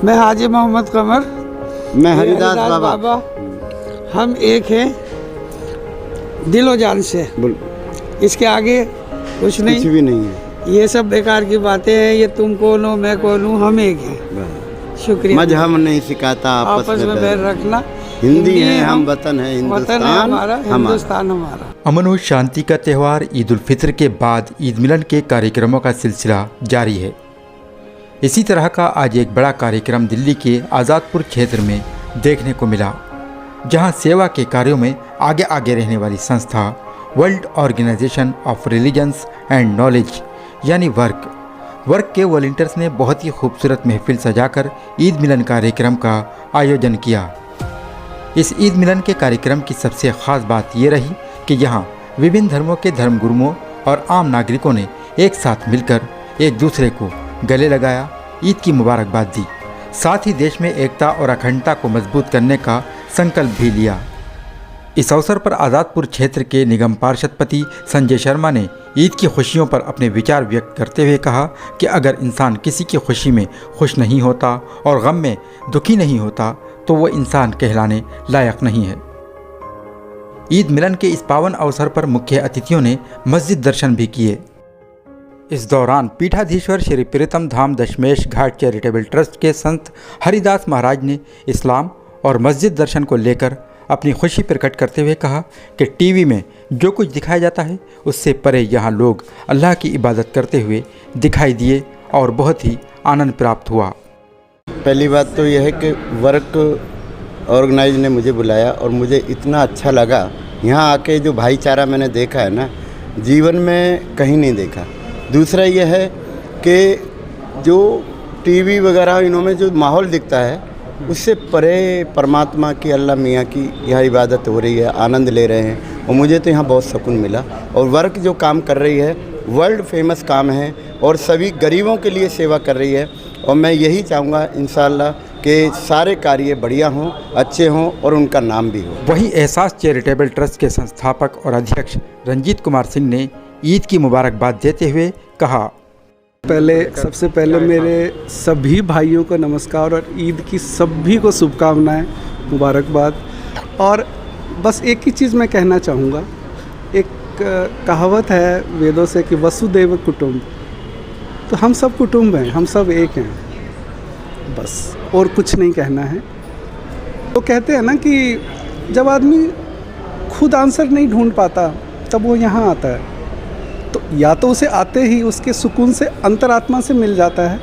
मैं हाजी मोहम्मद कमर, मैं हरिदास बाबा। हम एक हैं दिलो जान से, इसके आगे कुछ भी नहीं है। ये सब बेकार की बातें हैं। ये तुम कौन हो, मैं कौन हूँ, हम एक हैं। शुक्रिया। मजहब नहीं सिखाता आपस में बैर रखना। हिंदी है हम, वतन है हिंदुस्तान हमारा, हिंदुस्तान हमारा। अमन और शांति का त्यौहार ईद उल फित्र के बाद ईद मिलन के कार्यक्रमों का सिलसिला जारी है। इसी तरह का आज एक बड़ा कार्यक्रम दिल्ली के आज़ादपुर क्षेत्र में देखने को मिला, जहां सेवा के कार्यों में आगे आगे रहने वाली संस्था world organisation of religions and knowledge यानी वर्क के वॉलंटियर्स ने बहुत ही खूबसूरत महफिल सजाकर ईद मिलन कार्यक्रम का आयोजन किया। इस ईद मिलन के कार्यक्रम की सबसे ख़ास बात ये रही कि यहाँ विभिन्न धर्मों के धर्मगुरुओं और आम नागरिकों ने एक साथ मिलकर एक दूसरे को गले लगाया, ईद की मुबारकबाद दी, साथ ही देश में एकता और अखंडता को मजबूत करने का संकल्प भी लिया। इस अवसर पर आज़ादपुर क्षेत्र के निगम पार्षदपति संजय शर्मा ने ईद की खुशियों पर अपने विचार व्यक्त करते हुए कहा कि अगर इंसान किसी की खुशी में खुश नहीं होता और गम में दुखी नहीं होता तो वो इंसान कहलाने लायक नहीं है। ईद मिलन के इस पावन अवसर पर मुख्य अतिथियों ने मस्जिद दर्शन भी किए। इस दौरान पीठाधीश्वर श्री प्रीतम धाम दशमेश घाट चैरिटेबल ट्रस्ट के संत हरिदास महाराज ने इस्लाम और मस्जिद दर्शन को लेकर अपनी खुशी प्रकट करते हुए कहा कि टीवी में जो कुछ दिखाया जाता है उससे परे यहाँ लोग अल्लाह की इबादत करते हुए दिखाई दिए और बहुत ही आनंद प्राप्त हुआ। पहली बात तो यह है कि वर्क ऑर्गेनाइज ने मुझे बुलाया और मुझे इतना अच्छा लगा। यहाँ आके जो भाईचारा मैंने देखा है ना, जीवन में कहीं नहीं देखा। दूसरा यह है कि जो टीवी वगैरह इन्हों में जो माहौल दिखता है उससे परे परमात्मा की, अल्लाह मियाँ की यहाँ इबादत हो रही है, आनंद ले रहे हैं और मुझे तो यहाँ बहुत सुकून मिला। और वर्क जो काम कर रही है वर्ल्ड फेमस काम है और सभी गरीबों के लिए सेवा कर रही है और मैं यही चाहूँगा इंशाअल्लाह कि सारे कार्य बढ़िया हों, अच्छे हों और उनका नाम भी हो। वहीं एहसास चैरिटेबल ट्रस्ट के संस्थापक और अध्यक्ष रंजीत कुमार सिंह ने ईद की मुबारकबाद देते हुए कहा, सबसे पहले मेरे सभी भाइयों को नमस्कार और ईद की सभी को शुभकामनाएं, मुबारकबाद। और बस एक ही चीज़ मैं कहना चाहूँगा, एक कहावत है वेदों से कि वसुदेव कुटुंब, तो हम सब कुटुंब हैं, हम सब एक हैं, बस और कुछ नहीं कहना है। तो कहते हैं ना कि जब आदमी खुद आंसर नहीं ढूंढ पाता तब वो यहाँ आता है, तो या तो उसे आते ही उसके सुकून से अंतरात्मा से मिल जाता है,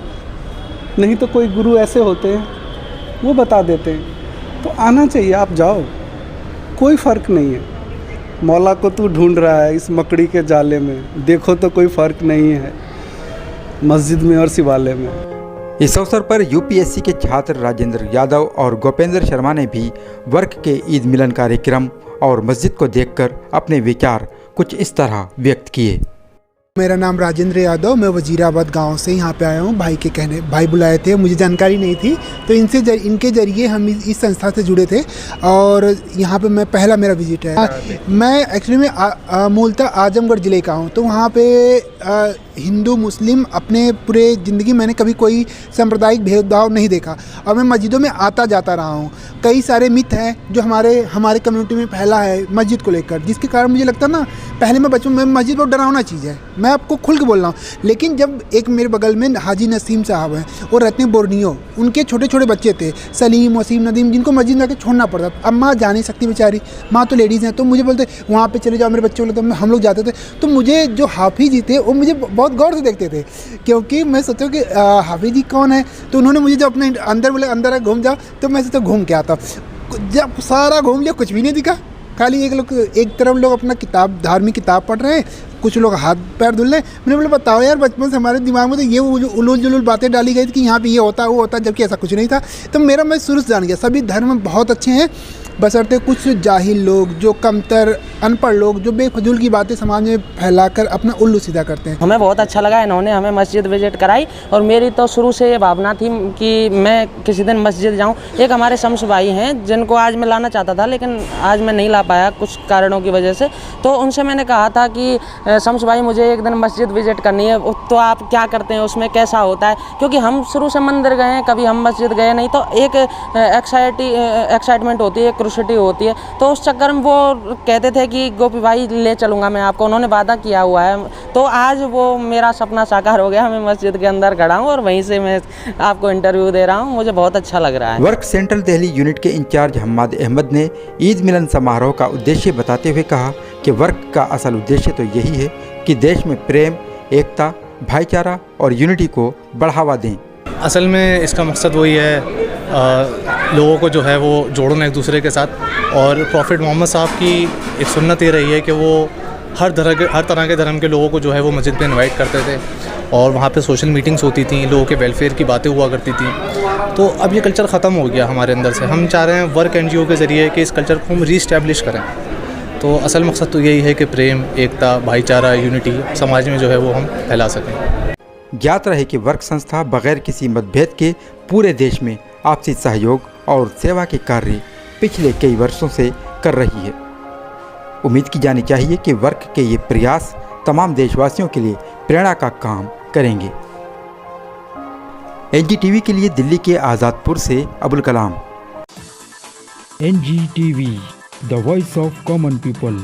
नहीं तो कोई गुरु ऐसे होते हैं वो बता देते हैं। तो आना चाहिए, आप जाओ, कोई फ़र्क नहीं है। मौला को तू ढूंढ रहा है इस मकड़ी के जाले में, देखो तो कोई फ़र्क नहीं है मस्जिद में और शिवालय में। इस अवसर पर यूपीएससी के छात्र राजेंद्र यादव और गोपेंद्र शर्मा ने भी वर्क के ईद मिलन कार्यक्रम और मस्जिद को देखकर अपने विचार कुछ इस तरह व्यक्त किए। मेरा नाम राजेंद्र यादव, मैं वजीराबाद गांव से यहाँ पे आया हूँ। भाई बुलाए थे, मुझे जानकारी नहीं थी तो इनके जरिए हम इस संस्था से जुड़े थे और यहाँ पे पहला मेरा विजिट है। मैं एक्चुअली में मूलतः आजमगढ़ ज़िले का हूँ, तो वहाँ पे हिंदू मुस्लिम अपने पूरे ज़िंदगी मैंने कभी कोई सांप्रदायिक भेदभाव नहीं देखा और मैं मस्जिदों में आता जाता रहा हूँ। कई सारे मिथ हैं जो हमारे कम्युनिटी में फैला है मस्जिद को लेकर, जिसके कारण मुझे लगता है ना, पहले मैं बचपन में मस्जिद बहुत डरावना चीज़ है, मैं आपको खुल के बोल रहा हूँ। लेकिन जब एक मेरे बगल में हाजी नसीम साहब हैं और रहते हैं बोर्नियो, उनके छोटे छोटे बच्चे थे सलीम, वसीम, नदीम, जिनको मस्जिद में आके छोड़ना पड़ता था। अब माँ जा नहीं सकती बेचारी, माँ तो लेडीज़ हैं, तो मुझे बोलते वहाँ पे चले जाओ मेरे बच्चे बोले, तो हम लोग जाते थे। तो मुझे जो हाफिज जी थे वो मुझे बहुत गौर से देखते थे, क्योंकि मैं सोचा कि हाफिज जी कौन है, तो उन्होंने मुझे जब अपने अंदर बोले अंदर घूम जाओ, तो मैं सोचा घूम के आता। जब सारा घूम लिया कुछ भी नहीं दिखा, खाली एक तरफ लोग अपना धार्मिक किताब पढ़ रहे हैं, कुछ लोग हाथ पैर धुल रहे हैं। मैंने बोला बताओ यार, बचपन से हमारे दिमाग में तो ये उलूल जुलूल बातें डाली गई थी कि यहाँ पे ये होता है वो होता है, जबकि ऐसा कुछ नहीं था। तो मैं शुरू से जान गया सभी धर्म बहुत अच्छे हैं, बशर्ते कुछ जाहिल लोग, जो कमतर अनपढ़ लोग, जो बेफजूल की बातें समाज में फैलाकर अपना उल्लू सीधा करते हैं। हमें बहुत अच्छा लगा, इन्होंने हमें मस्जिद विजिट कराई और मेरी तो शुरू से ये भावना थी कि मैं किसी दिन मस्जिद जाऊं। एक हमारे शम्स भाई हैं जिनको आज मैं लाना चाहता था, लेकिन आज मैं नहीं ला पाया कुछ कारणों की वजह से। तो उनसे मैंने कहा था कि शम्स भाई मुझे एक दिन मस्जिद विजिट करनी है, तो आप क्या करते हैं उसमें, कैसा होता है, क्योंकि हम शुरू से मंदिर गए हैं, कभी हम मस्जिद गए नहीं। तो एक एक्साइटमेंट होती है, क्यूरियोसिटी होती है। तो उस चक्कर में वो कहते थे कि गोपी भाई ले चलूँगा मैं आपको, उन्होंने वादा किया हुआ है। तो आज वो मेरा सपना साकार हो गया, मैं मस्जिद के अंदर खड़ा हूँ और वहीं से मैं आपको इंटरव्यू दे रहा हूँ। मुझे बहुत अच्छा लग रहा है। वर्क सेंट्रल दिल्ली यूनिट के इंचार्ज हम्माद अहमद ने ईद मिलन समारोह का उद्देश्य बताते हुए कहा कि वर्क का असल उद्देश्य तो यही है कि देश में प्रेम, एकता, भाईचारा और यूनिटी को बढ़ावा दें। असल में इसका मकसद वही है, लोगों को जो है वो जोड़ना एक दूसरे के साथ। और प्रॉफिट मोहम्मद साहब की एक सुन्नत ये रही है कि वो हर तरह के धर्म के लोगों को जो है वो मस्जिद पे इनवाइट करते थे और वहाँ पे सोशल मीटिंग्स होती थी, लोगों के वेलफेयर की बातें हुआ करती थी। तो अब ये कल्चर ख़त्म हो गया हमारे अंदर से। हम चाह रहे हैं वर्क NGO के ज़रिए कि इस कल्चर को हम रीस्टैब्लिश करें। तो असल मकसद तो यही है कि प्रेम, एकता, भाईचारा, यूनिटी समाज में जो है वो हम फैला सकें। ज्ञात रहे कि वर्क संस्था बगैर किसी मतभेद के पूरे देश में आपसी सहयोग और सेवा के कार्य पिछले कई वर्षों से कर रही है। उम्मीद की जानी चाहिए कि वर्क के ये प्रयास तमाम देशवासियों के लिए प्रेरणा का काम करेंगे। NGTV के लिए दिल्ली के आज़ादपुर से Abul Kalam. NGTV, the voice of common people।